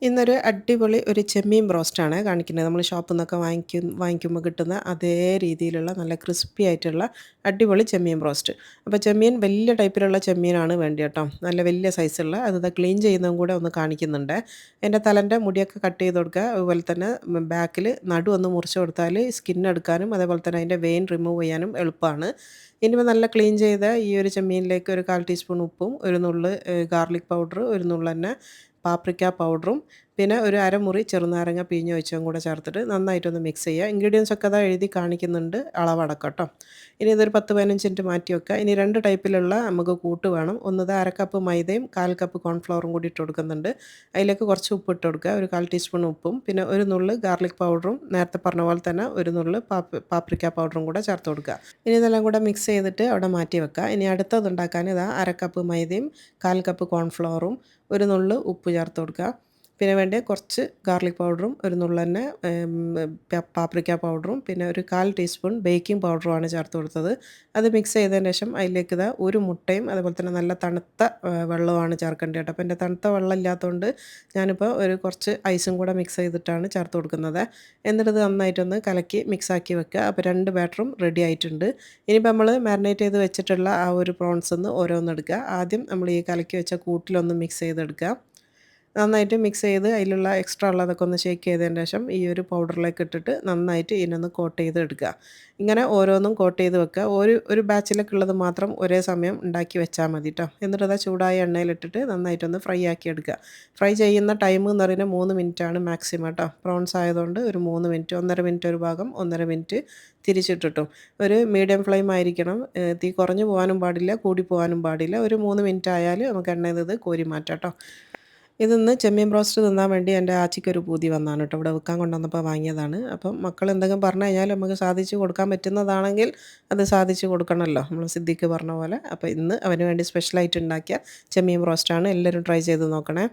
ഇന്നൊരു അടിപൊളി ഒരു ചെമ്മീൻ ബ്രോസ്റ്റാണ് കാണിക്കുന്നത്. നമ്മൾ ഷോപ്പിൽ നിന്നൊക്കെ വാങ്ങിക്കുമ്പോൾ കിട്ടുന്ന അതേ രീതിയിലുള്ള നല്ല ക്രിസ്പി ആയിട്ടുള്ള അടിപൊളി ചെമ്മീൻ ബ്രോസ്റ്റ്. അപ്പോൾ ചെമ്മീൻ വലിയ ടൈപ്പിലുള്ള ചെമ്മീനാണ് വേണ്ടി കേട്ടോ. നല്ല വലിയ സൈസുള്ള അത് ക്ലീൻ ചെയ്യുന്നതും കൂടെ ഒന്ന് കാണിക്കുന്നുണ്ട്. എൻ്റെ തലൻ്റെ മുടിയൊക്കെ കട്ട് ചെയ്ത് കൊടുക്കുക. അതുപോലെ തന്നെ ബാക്കിൽ നടു ഒന്ന് മുറിച്ച് കൊടുത്താൽ സ്കിൻ എടുക്കാനും അതേപോലെ തന്നെ അതിൻ്റെ വെയിൻ റിമൂവ് ചെയ്യാനും എളുപ്പമാണ്. ഇനിയിപ്പോൾ നല്ല ക്ലീൻ ചെയ്ത ഈ ഒരു ചെമ്മീനിലേക്ക് ഒരു 1/4 ടീസ്പൂൺ ഉപ്പും ഒരു നുള്ള് ഗാർലിക് പൗഡർ ഒരു നുള്ള് തന്നെ പാപ്രിക്ക പൗഡറും പിന്നെ ഒരു അരമുറി ചെറുനാരങ്ങ പിഴിഞ്ഞ് വെച്ചതും കൂടെ ചേർത്തിട്ട് നന്നായിട്ടൊന്ന് മിക്സ് ചെയ്യുക. ഇൻഗ്രീഡിയൻസ് ഒക്കെ അതാ എഴുതി കാണിക്കുന്നുണ്ട് അളവടക്കം കേട്ടോ. ഇനി ഇതൊരു 10-15 മിനിറ്റ് മാറ്റി വെക്കുക. ഇനി 2 ടൈപ്പിലുള്ള നമുക്ക് കൂട്ട് വേണം. ഒന്ന് 1/2 കപ്പ് മൈദയും 1/4 കപ്പ് കോൺഫ്ലവറും കൂടി ഇട്ട് കൊടുക്കുന്നുണ്ട്. അതിലേക്ക് കുറച്ച് ഉപ്പ് ഇട്ട് കൊടുക്കുക. ഒരു 1/4 ടീസ്പൂൺ ഉപ്പും പിന്നെ ഒരു നുള്ള് ഗാർലിക് പൗഡറും നേരത്തെ പറഞ്ഞ പോലെ തന്നെ ഒരു നുള്ള് പാപ്രിക്ക പൗഡറും കൂടെ ചേർത്ത് കൊടുക്കുക. ഇനി ഇതെല്ലാം കൂടെ മിക്സ് ചെയ്തിട്ട് അവിടെ മാറ്റി വെക്കുക. ഇനി അടുത്തത് ഉണ്ടാക്കാൻ ഇതാ 1/2 കപ്പ് മൈദയും 1/4 കപ്പ് കോൺഫ്ലവറും ഒരു നുള്ള് ഉപ്പ് ചേർത്ത് കൊടുക്കുക. പിന്നെ വേണ്ടത് കുറച്ച് ഗാർലിക് പൗഡറും ഒരു നുള്ള് തന്നെ പാപ്രിക്ക പൗഡറും പിന്നെ ഒരു 1/4 ടീസ്പൂൺ ബേക്കിംഗ് പൗഡറുമാണ് ചേർത്ത് കൊടുത്തത്. അത് മിക്സ് ചെയ്തതിന് ശേഷം അതിലേക്ക് ഇതാ ഒരു മുട്ടയും അതുപോലെ തന്നെ നല്ല തണുത്ത വെള്ളമാണ് ചേർക്കേണ്ടത് കേട്ടോ. അപ്പോൾ എൻ്റെ തണുത്ത വെള്ളം ഇല്ലാത്തതുകൊണ്ട് ഞാനിപ്പോൾ ഒരു കുറച്ച് ഐസും കൂടെ മിക്സ് ചെയ്തിട്ടാണ് ചേർത്ത് കൊടുക്കുന്നത്. എന്നിട്ട് ഇത് നന്നായിട്ടൊന്ന് കലക്കി മിക്സാക്കി വെക്കുക. അപ്പോൾ 2 ബാറ്ററും റെഡി ആയിട്ടുണ്ട്. ഇനിയിപ്പോൾ നമ്മൾ മാരിനേറ്റ് ചെയ്ത് വെച്ചിട്ടുള്ള ആ ഒരു പ്രോൺസ് ഒന്ന് ഓരോന്നെടുക്കുക. ആദ്യം നമ്മൾ ഈ കലക്കി വെച്ച കൂട്ടിലൊന്ന് മിക്സ് ചെയ്തെടുക്കുക. നന്നായിട്ട് മിക്സ് ചെയ്ത് അതിലുള്ള എക്സ്ട്രാ ഉള്ളതൊക്കെ ഒന്ന് ഷേക്ക് ചെയ്തതിന് ശേഷം ഈ ഒരു പൗഡറിലേക്ക് ഇട്ടിട്ട് നന്നായിട്ട് ഇതിനൊന്ന് കോട്ട് ചെയ്ത് എടുക്കുക. ഇങ്ങനെ ഓരോന്നും കോട്ട് ചെയ്ത് വെക്കുക. ഒരു ബാച്ചിലൊക്കെ ഉള്ളത് മാത്രം ഒരേ സമയം ഉണ്ടാക്കി വെച്ചാൽ മതി കേട്ടോ. എന്നിട്ട് അത് ചൂടായ എണ്ണയിലിട്ടിട്ട് നന്നായിട്ടൊന്ന് ഫ്രൈ ആക്കി എടുക്കുക. ഫ്രൈ ചെയ്യുന്ന ടൈം എന്ന് പറയുന്നത് 3 മിനിറ്റാണ് മാക്സിമം കേട്ടോ. പ്രോൺസ് ആയതുകൊണ്ട് ഒരു 3 മിനിറ്റ് 1.5 മിനിറ്റ് ഒരു ഭാഗം 1.5 മിനിറ്റ് തിരിച്ചിട്ടിട്ടും ഒരു മീഡിയം ഫ്ലെയിം ആയിരിക്കണം. തീ കുറഞ്ഞു പോകാനും പാടില്ല കൂടി പോകാനും പാടില്ല. ഒരു 3 മിനിറ്റ് ആയാൽ നമുക്ക് എണ്ണയിൽ ഇത് കോരി മാറ്റാം കേട്ടോ. ഇതിന്ന് ചെമ്മീൻ ബ്രോസ്റ്റ് തിന്നാൻ വേണ്ടി എൻ്റെ ആച്ചിക്കൊരു പൂതി വന്നതാണ് കേട്ടോ. ഇവിടെ വിൽക്കാൻ കൊണ്ടുവന്നപ്പോൾ വാങ്ങിയതാണ്. അപ്പം മക്കൾ എന്തെങ്കിലും പറഞ്ഞു കഴിഞ്ഞാൽ നമുക്ക് സാധിച്ചു കൊടുക്കാൻ പറ്റുന്നതാണെങ്കിൽ അത് സാധിച്ചു കൊടുക്കണമല്ലോ, നമ്മൾ സിദ്ദിഖ് പറഞ്ഞ പോലെ. അപ്പോൾ ഇന്ന് അവന് വേണ്ടി സ്പെഷ്യലായിട്ട് ഉണ്ടാക്കിയ ചെമ്മീൻ ബ്രോസ്റ്റാണ്. എല്ലാവരും ട്രൈ ചെയ്ത് നോക്കണേ.